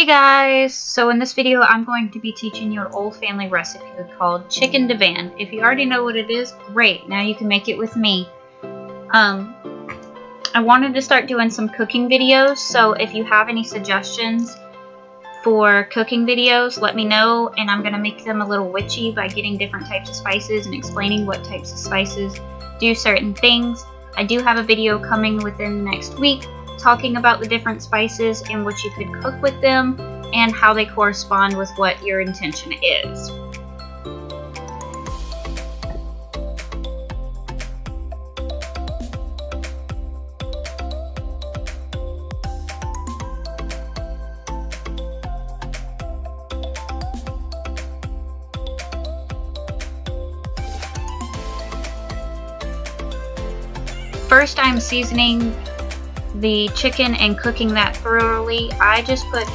Hey guys! So in this video I'm going to be teaching you an old family recipe called chicken divan. If you already know what it is, great! Now you can make it with me. I wanted to start doing some cooking videos, so if you have any suggestions for cooking videos, let me know, and I'm going to make them a little witchy by getting different types of spices and explaining what types of spices do certain things. I do have a video coming within the next week talking about the different spices and what you could cook with them and how they correspond with what your intention is. First, I'm seasoning the chicken and cooking that thoroughly. I just put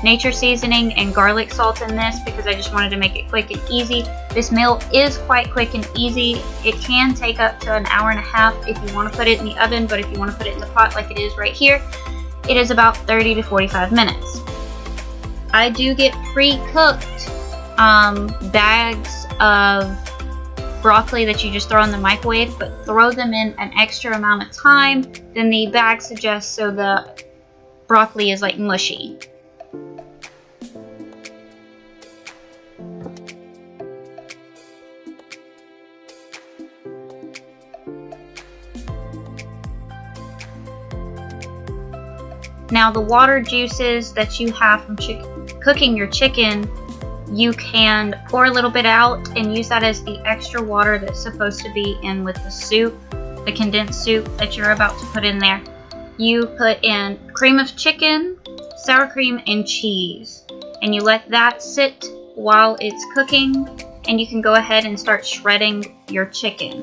nature seasoning and garlic salt in this because I just wanted to make it quick and easy. This meal is quite quick and easy. It can take up to an hour and a half if you want to put it in the oven, but if you want to put it in the pot like it is right here, it is about 30 to 45 minutes. I do get pre-cooked bags of broccoli that you just throw in the microwave, but throw them in an extra amount of time than the bag suggests, so the broccoli is like mushy. Now the water juices that you have from cooking your chicken, you can pour a little bit out and use that as the extra water that's supposed to be in with the soup, the condensed soup that you're about to put in there. You put in cream of chicken, sour cream, and cheese, and you let that sit while it's cooking, and you can go ahead and start shredding your chicken.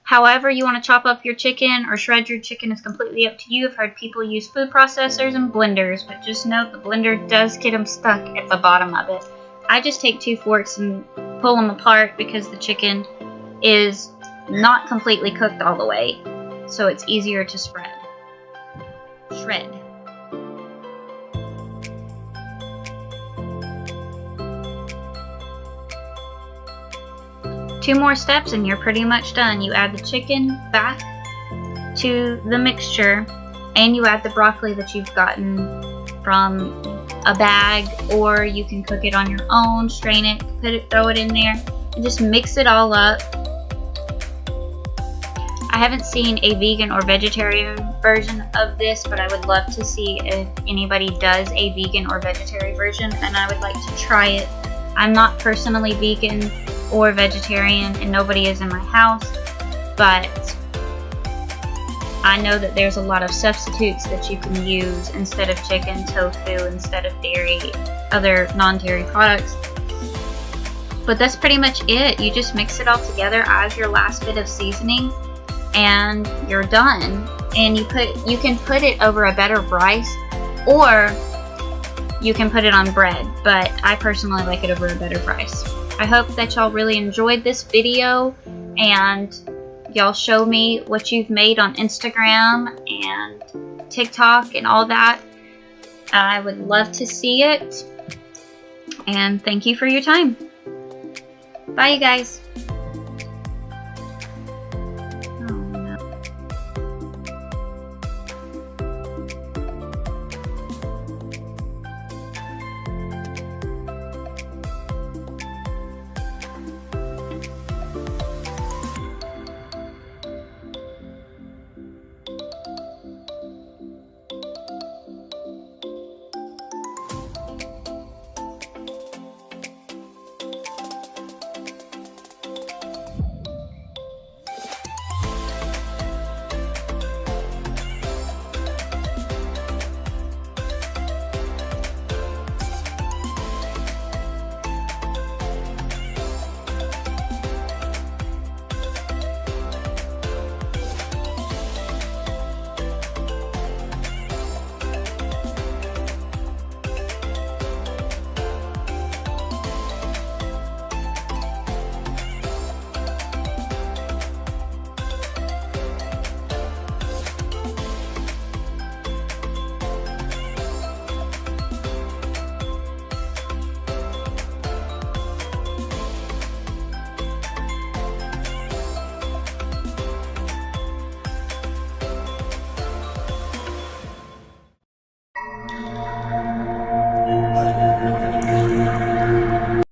However you want to chop up your chicken or shred your chicken is completely up to you. I've heard people use food processors and blenders, but just note the blender does get them stuck at the bottom of it. I just take 2 forks and pull them apart because the chicken is not completely cooked all the way, so it's easier to shred. 2 more steps and you're pretty much done. You add the chicken back to the mixture and you add the broccoli that you've gotten from a bag, or you can cook it on your own, strain it, throw it in there, and just mix it all up. I haven't seen a vegan or vegetarian version of this, but I would love to see if anybody does a vegan or vegetarian version, and I would like to try it. I'm not personally vegan or vegetarian, and nobody is in my house, but I know that there's a lot of substitutes that you can use instead of chicken, tofu, instead of dairy, other non-dairy products. But that's pretty much it. You just mix it all together as your last bit of seasoning and you're done. And you can put it over a bed of rice, or you can put it on bread, but I personally like it over a better price. I hope that y'all really enjoyed this video, and y'all show me what you've made on Instagram and TikTok and all that. I would love to see it, and thank you for your time. Bye, you guys.